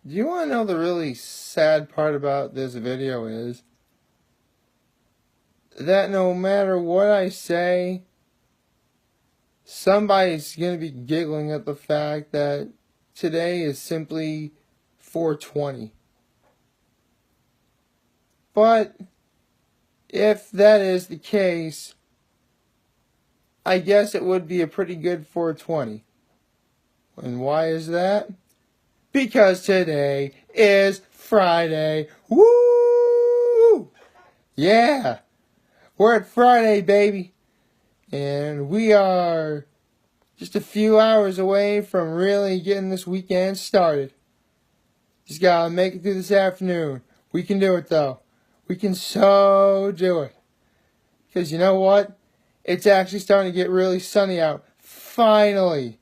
Do you want to know the really sad part about this video is that no matter what I say, somebody's going to be giggling at the fact that today is simply 420. But if that is the case, I guess it would be a pretty good 420. And why is that? Because today is Friday. Woo! Yeah! We're at Friday, baby. And we are just a few hours away from really getting this weekend started. Just gotta make it through this afternoon. We can do it, though. We can so do it. Because you know what? It's actually starting to get really sunny out. Finally.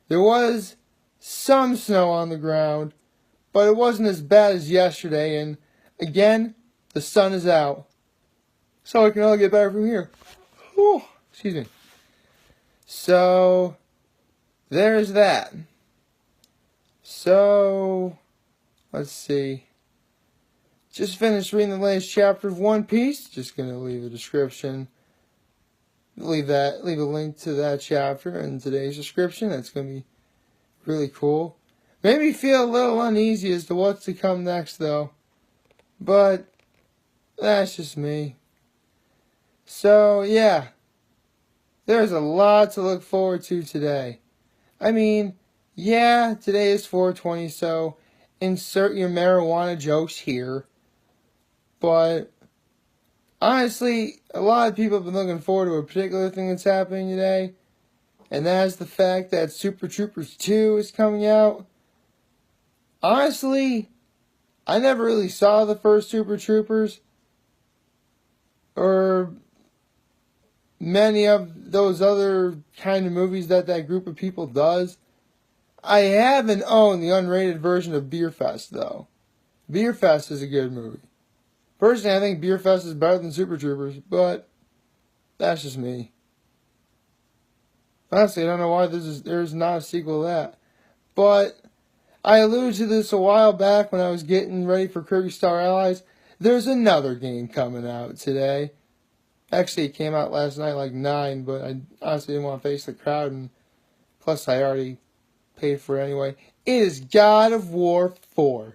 There was some snow on the ground, but it wasn't as bad as yesterday. And again, the sun is out. So it can only get better from here. Whew, excuse me. So, there's that. So, let's see. Just finished reading the latest chapter of One Piece. Just going to leave a description. Leave a link to that chapter in today's description. That's going to be really cool. Made me feel a little uneasy as to what's to come next, though. But that's just me. So, yeah. There's a lot to look forward to today. I mean, yeah, today is 420, so insert your marijuana jokes here. But honestly, a lot of people have been looking forward to a particular thing that's happening today. And that's the fact that Super Troopers 2 is coming out. Honestly, I never really saw the first Super Troopers. Or many of those other kind of movies that group of people does. I haven't owned the unrated version of Beer Fest, though. Beer Fest is a good movie. Personally, I think Beer Fest is better than Super Troopers, but that's just me. Honestly, I don't know why there's not a sequel to that. But I alluded to this a while back when I was getting ready for Kirby Star Allies. There's another game coming out today. Actually, it came out last night like 9, but I honestly didn't want to face the crowd, and plus I already paid for it anyway. It is God of War 4.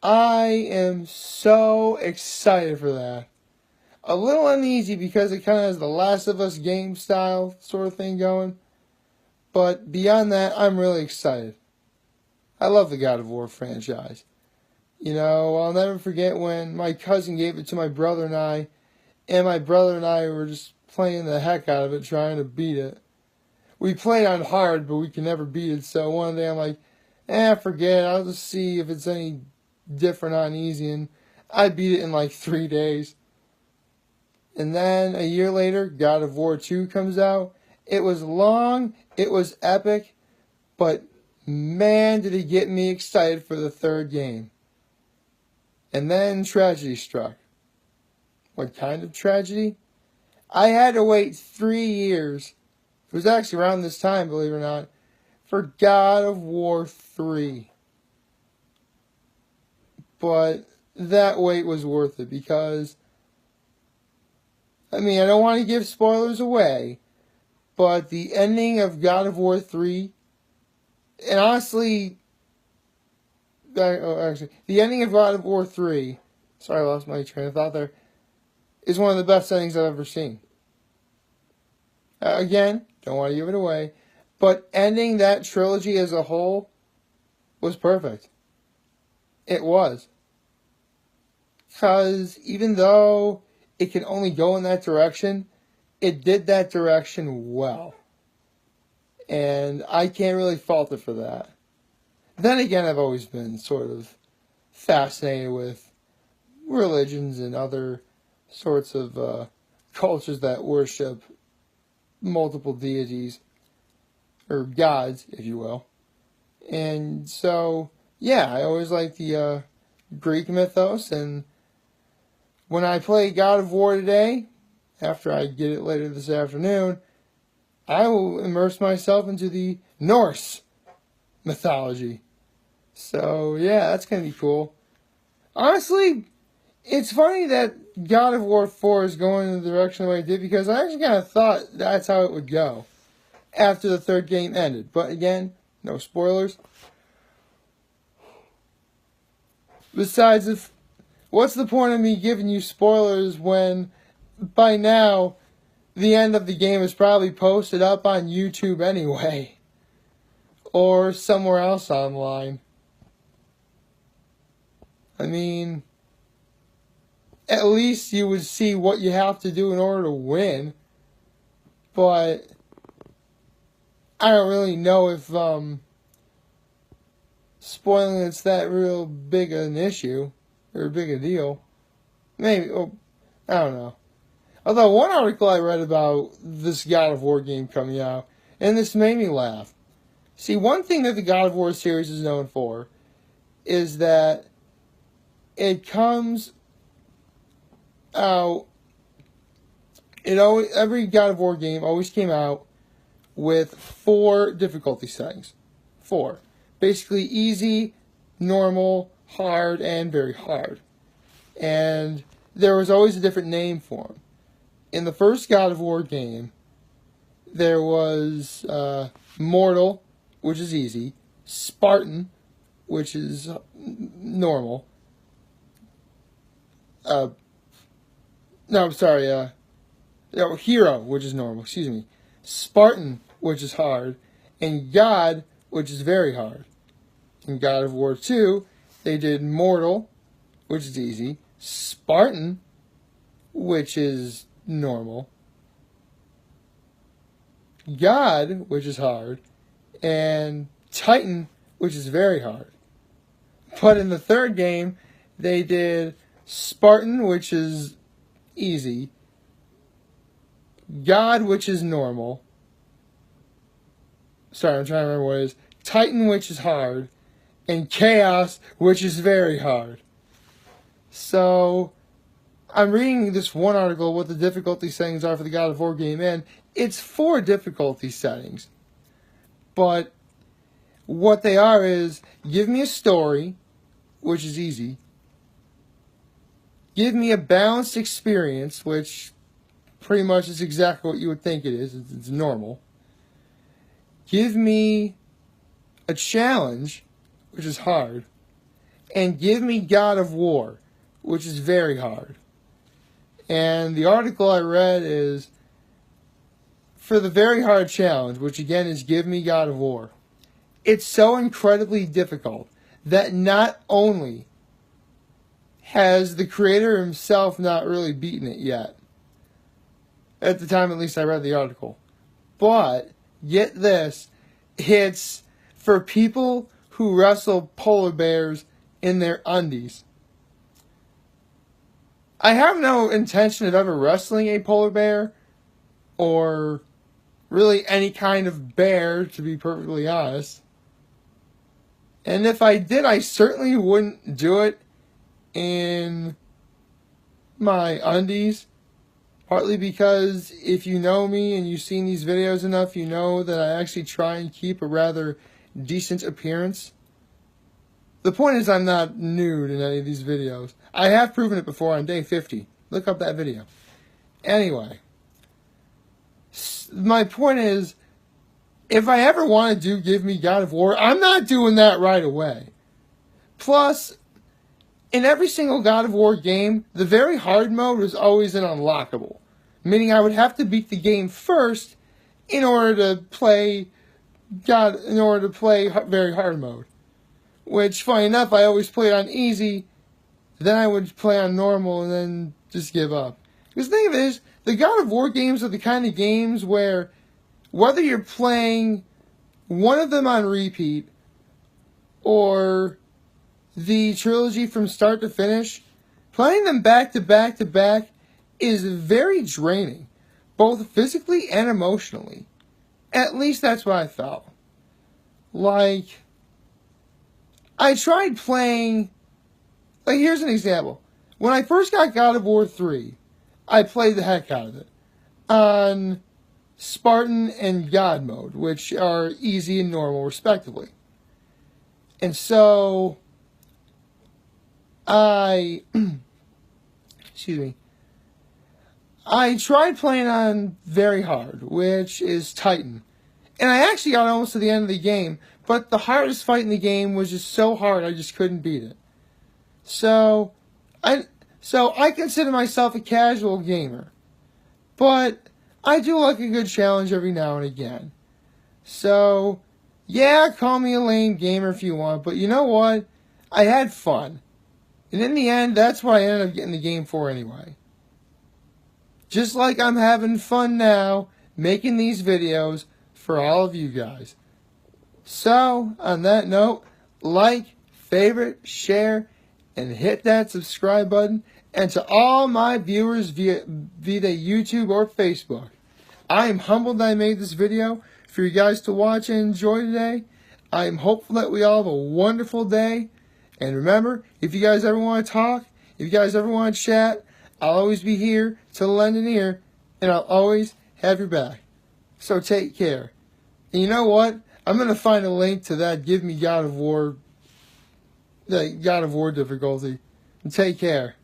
I am so excited for that. A little uneasy because it kind of has the Last of Us game style sort of thing going. But beyond that, I'm really excited. I love the God of War franchise. You know, I'll never forget when my cousin gave it to my brother and my brother and I were just playing the heck out of it, trying to beat it. We played on hard, but we can never beat it. So one day I'm like, forget it. I'll just see if it's any different on easy. And I beat it in like 3 days. And then a year later, God of War 2 comes out. It was long, it was epic, but man, did it get me excited for the third game. And then tragedy struck. What kind of tragedy? I had to wait 3 years. It was actually around this time, believe it or not, for God of War 3. But that wait was worth it because, I mean, I don't want to give spoilers away, but the ending of God of War 3, and honestly, the ending of God of War 3, sorry I lost my train of thought there, is one of the best endings I've ever seen. Again, don't want to give it away, but ending that trilogy as a whole was perfect. It was. Because even though it can only go in that direction, it did that direction well. And I can't really fault it for that. Then again, I've always been sort of fascinated with religions and other sorts of cultures that worship multiple deities, or gods, if you will. And so, yeah, I always like the Greek mythos, and when I play God of War today, after I get it later this afternoon, I will immerse myself into the Norse mythology. So, yeah, that's going to be cool. Honestly, it's funny that God of War 4 is going in the direction the way it did, because I actually kind of thought that's how it would go after the third game ended. But again, no spoilers. Besides, what's the point of me giving you spoilers when by now the end of the game is probably posted up on YouTube anyway, or somewhere else online? I mean, at least you would see what you have to do in order to win. But I don't really know if spoiling it's that real big an issue or big a deal. Maybe, I don't know. Although one article I read about this God of War game coming out, and this made me laugh. See, one thing that the God of War series is known for is that it comes out. Every God of War game always came out with 4 difficulty settings. 4. Basically easy, normal, hard, and very hard. And there was always a different name for them. In the first God of War game, there was Mortal, which is easy, Spartan, which is normal. Hero, which is normal, Spartan, which is hard, and God, which is very hard. In God of War 2, they did Mortal, which is easy, Spartan, which is normal, God, which is hard, and Titan, which is very hard. But in the third game, they did Spartan, which is easy, God, which is normal. Sorry, I'm trying to remember what it is. Titan, which is hard, and Chaos, which is very hard. So, I'm reading this one article, what the difficulty settings are for the God of War game, and it's 4 difficulty settings. But what they are is, give me a story, which is easy. Give me a balanced experience, which pretty much is exactly what you would think it is. It's normal. Give me a challenge, which is hard. And give me God of War, which is very hard. And the article I read is, for the very hard challenge, which again is give me God of War, it's so incredibly difficult that not only has the creator himself not really beaten it yet, at the time at least I read the article, but get this, it's for people who wrestle polar bears in their undies. I have no intention of ever wrestling a polar bear, or really any kind of bear, to be perfectly honest. And if I did, I certainly wouldn't do it in my undies. Partly because if you know me and you've seen these videos enough, you know that I actually try and keep a rather decent appearance. The point is, I'm not nude in any of these videos. I have proven it before on day 50. Look up that video. Anyway, my point is, if I ever want to do Give Me God of War, I'm not doing that right away. Plus, in every single God of War game, the very hard mode was always an unlockable. Meaning I would have to beat the game first in order to play very hard mode. Which, funny enough, I always played on easy, then I would play on normal, and then just give up. Because the thing of it is, the God of War games are the kind of games where, whether you're playing one of them on repeat, or the trilogy from start to finish, playing them back to back to back is very draining, both physically and emotionally. At least that's what I felt. Like, I tried playing, here's an example. When I first got God of War 3, I played the heck out of it on Spartan and God mode, which are easy and normal respectively. And so I, excuse me, I tried playing on very hard, which is Titan. And I actually got almost to the end of the game, but the hardest fight in the game was just so hard I just couldn't beat it. So I consider myself a casual gamer. But I do like a good challenge every now and again. So, yeah, call me a lame gamer if you want, but you know what? I had fun. And in the end, that's what I ended up getting the game for anyway. Just like I'm having fun now making these videos for all of you guys. So, on that note, like, favorite, share, and hit that subscribe button. And to all my viewers via YouTube or Facebook, I am humbled that I made this video for you guys to watch and enjoy today. I am hopeful that we all have a wonderful day. And remember, if you guys ever want to talk, if you guys ever want to chat, I'll always be here to lend an ear, and I'll always have your back. So take care. And you know what? I'm going to find a link to that Give Me God of War difficulty. And take care.